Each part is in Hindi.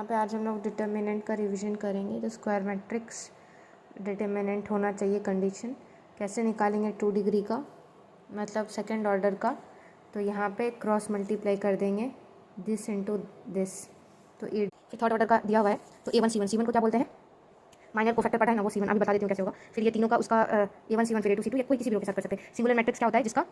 यहाँ पे आज हम लोग डिटर्मिनेंट का रिवीजन करेंगे। तो स्क्वायर मैट्रिक्स डिटर्मिनेंट होना चाहिए कंडीशन। कैसे निकालेंगे 2 डिग्री का, मतलब सेकंड ऑर्डर का। तो यहाँ पे क्रॉस मल्टीप्लाई कर देंगे दिस इनटू दिस। तो ये थर्ड ऑर्डर का दिया हुआ है। तो A1 C1, C1 को क्या बोलते हैं, माइनर को फैक्टर पढ़ा है ना, वो C1 अभी बता देती हूँ कैसे होगा। फिर ये तीनों का उसका A1 C1 फिर A2 C2 या कोई किसी भी रो के साथ कर सकते हैं। सिंगुलर मैट्रिक्स क्या होता है, जिसका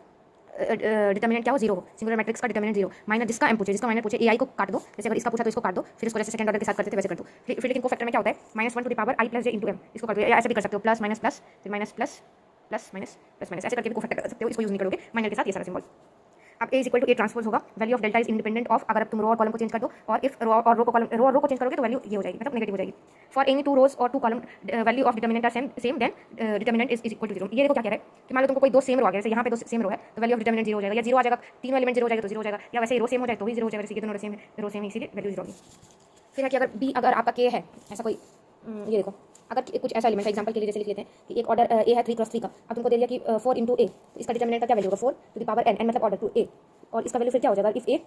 डिटर्मिनेंट क्या हो, जीरो हो। सिंगुलर मैट्रिक्स का डिटर्मिनेंट जीरो, माइनर जिसका एम पूछे, जिसका माइनर पूछे AI को काट दो। जैसे अगर इसका पूछा तो इसको काट दो, फिर इसको जैसे सेकंड ऑर्डर के साथ करते थे वैसे कर दो। फिर लेकिन को फैक्टर में क्या होता है, -1 to the power I plus J into M, इसको कर दो। ऐसे भी कर सकते हो, प्लस माइनस प्लस, फिर minus plus plus minus plus minus, ऐसे करके भी को फैक्टर कर सकते हो। इसको यूज नहीं करोगे माइनर के साथ ये सारा सिंबल। अब A equal to A transpose होगा। Value of delta is independent of, अगर तुम रो और कॉलम को चेंज कर दो, और इफ रो और रो को कॉलम रो को चेंज करोगे तो वैल्यू ये हो जाएगी, मतलब नेगेटिव हो जाएगी। फॉर एनी 2 रोज और 2 column value of determinant are same then determinant is equal to 0। ये देखो क्या कह रहा है कि मान लो तुमको कोई 2 सेम रो आ गया, जैसे यहाँ पे 2 सेम रो है, तो वैल्यू ऑफ डिटर्मिनेंट 0 हो जाएगा, या 0 आ जाएगा। तीनों एलिमेंट 0 हो जाएगा तो 0 हो जाएगा, या वैसे रो सेम हो जाए तो ही 0 हो जाएगा। ये दोनों रो सेम इसीलिए वैल्यू 0 होगी। फिर है कि अगर B अगर आपका K है, ऐसा कोई ये देखो, अगर कुछ ऐसा एलिमेंट है, एग्जांपल के लिए जैसे लिख लेते हैं कि एक ऑर्डर A है 3 क्रॉस 3 का। अब तुमको दे दिया कि 4 इंटू A, तो इसका डिटर्मिनेंट का क्या वैल्यू होगा, 4 टू द पावर n, मतलब ऑर्डर टू A, और इसका वैल्यू फिर क्या हो जाएगा, if A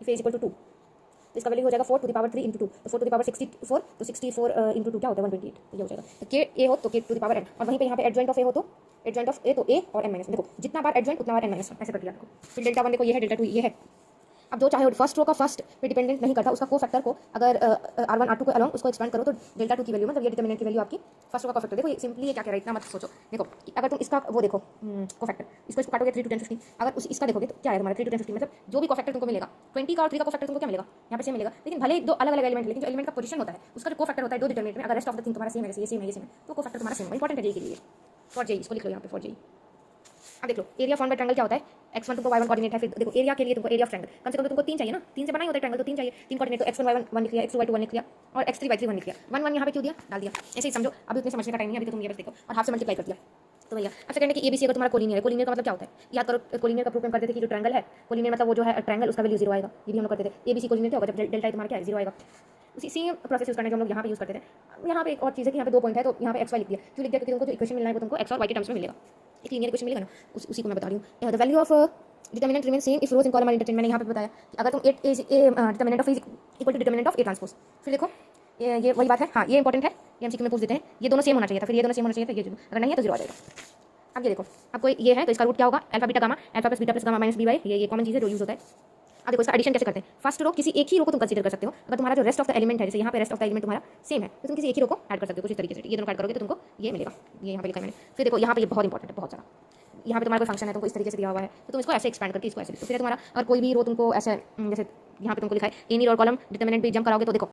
is equal to 2, तो इसका वैल्यू हो जाएगा 4 टू द पावर 3 इंटू 2, तो 4 टू द पावर 64, तो 64 इंटू 2 क्या होता है 128, तो ये हो जाएगा। तो K A हो तो K to the power n, और वहीं पे यहाँ पे एडजॉइंट ऑफ A हो तो एडजॉइंट ऑफ A तो A और n माइनस, देखो जितना बार एडजॉइंट उतना बार n माइनस, ऐसे कर दिया देखो। फिर डेल्टा 1 देखो ये है, डेल्टा 2 ये है। अब जो चाहे फर्स्ट रो का फर्स्ट पे डिपेंडेंट नहीं करता, उसका को फैक्टर को अगर R1 R2 को अलॉन्ग उसको एक्सपेंड करो तो डेल्टा 2 की वैल्यू, मतलब ये डिटर्मिनेंट की वैल्यू आपकी फर्स्ट रो का फैक्टर। देखो ये सिंपली ये क्या कह रहा है, इतना मत सोचो। देखो अगर तुम इसका वो देखो को फैक्टर, इसको काटोगे 3 to 10 15, अगर इसका देखोगे तो क्या है तुम्हारा 3 to 10 15, मतलब जो भी को फैक्टर तुमको मिलेगा 20 का और 3 का को फैक्टर तुमको क्या मिलेगा, यहाँ पे सेम मिलेगा। लेकिन भले दो अलग अलग एलिमेंट है, लेकिन जो एलिमेंट का पोजीशन होता है उसका जो को फैक्टर होता है दो डिटर्मिनेंट में, अगर रेस्ट ऑफ द थिंग तुम्हारा सेम है, जैसे ये सेम है ये सेम है, तो को फैक्टर तुम्हारा सेम है। इंपॉर्टेंट है ये के लिए फॉर J, इसको लिख लो यहाँ पे फॉर J। अब देख लो एरिया फॉर्म बाय ट्रायंगल क्या होता है, x1 तुमको y1 कोऑर्डिनेट है। फिर देखो एरिया के लिए तुमको एरिया ऑफ ट्रायंगल कम से कम तुमको 3 चाहिए ना, 3 से बनाई होता है ट्रायंगल, तो 3 चाहिए, 3 कोऑर्डिनेट, तो x1 y1 1 लिख लिया, x2 y2 1 लिख लिया, और x3 y3 1 लिख लिया। 1 1 यहाँ पे क्यों दिया, डाल दिया, ऐसे ही समझो। अभी उतने समझने का टाइम नहीं है, अभी तो तुम ये बस देखो और हाफ से मल्टीप्लाई कर दिया तो भैया। अब सेकंड है कि ABC अगर तुम्हारा कोलिनियर है, कोलिनियर का मतलब क्या होता है, याद करो कोलिनियर का प्रूफ हम करते थे कि जो ट्रायंगल है कोलिनियर मतलब वो जो है ट्रायंगल उसका वैल्यू 0 आएगा। ये भी हम लोग करते थे। ABC कोलिनियर क्या होगा, जब डेल्टा तुम्हारा क्या है 0 आएगा। उसी सेम प्रोसेस यूज करने जो हम लोग यहाँ पे यूज करते थे। यहाँ पे एक और चीज़ है कि यहाँ पे 2 पॉइंट है, तो यहाँ पे xy लिख दिया। क्यों लिख दिया, क्योंकि तुमको जो इक्वेशन मिलना है वो तुमको x और y के टर्म्स में मिलेगा, एक लीनियर इक्वेशन मिलेगा ना, उसी को मैं बता रही हूँ। The value of determinant remain same if rows in column are interchange. मैंने यहाँ पे बताया कि अगर तुम determinant of equal to determinant of A transpose, फिर देखो ये वही बात है। हाँ ये इंपॉर्टेंट है, ये MCQ में पूछ देते हैं। ये दोनों सेम होना चाहिए था, फिर ये दोनों सेम होना चाहिए था, ये अगर नहीं है तो 0 आ जाएगा। अब ये देखो, अब कोई ये है तो इसका रूट क्या होगा, alpha beta gamma, alpha plus beta plus gamma minus B by, ये कॉमन चीज़ है जो यूज होता है। अब देखो इसका एडिशन कैसे करते हैं, फर्स्ट रो किसी एक ही रो को तुम कंसीडर कर सकते हो। अगर तुम्हारा जो रेस्ट ऑफ द एलिमेंट है, जैसे यहाँ पे रेस्ट ऑफ द एलिमेंट तुम्हारा सेम है, तो तुम किसी एक ही रो को ऐड कर सकते हो कुछ इस तरीके से। ये दोनों ऐड करोगे तो तुमको ये मिलेगा, ये यहाँ पे लिखा है मैंने। फिर देखो यहाँ पे ये बहुत इंपॉर्टेंट है, बहुत सारा। यहाँ पे तुम्हारा कोई फंक्शन है तुमको इस तरीके से दिया हुआ है, तो तुम इसको ऐसे एक्सपेंड करके इसको ऐसे लिखो। फिर तुम्हारा और कोई भी रो तुमको ऐसे, जैसे यहाँ पे तुमको लिखा है एनी रो कॉलम डिटर्मिनेंट भी जंप कराओगे तो देखो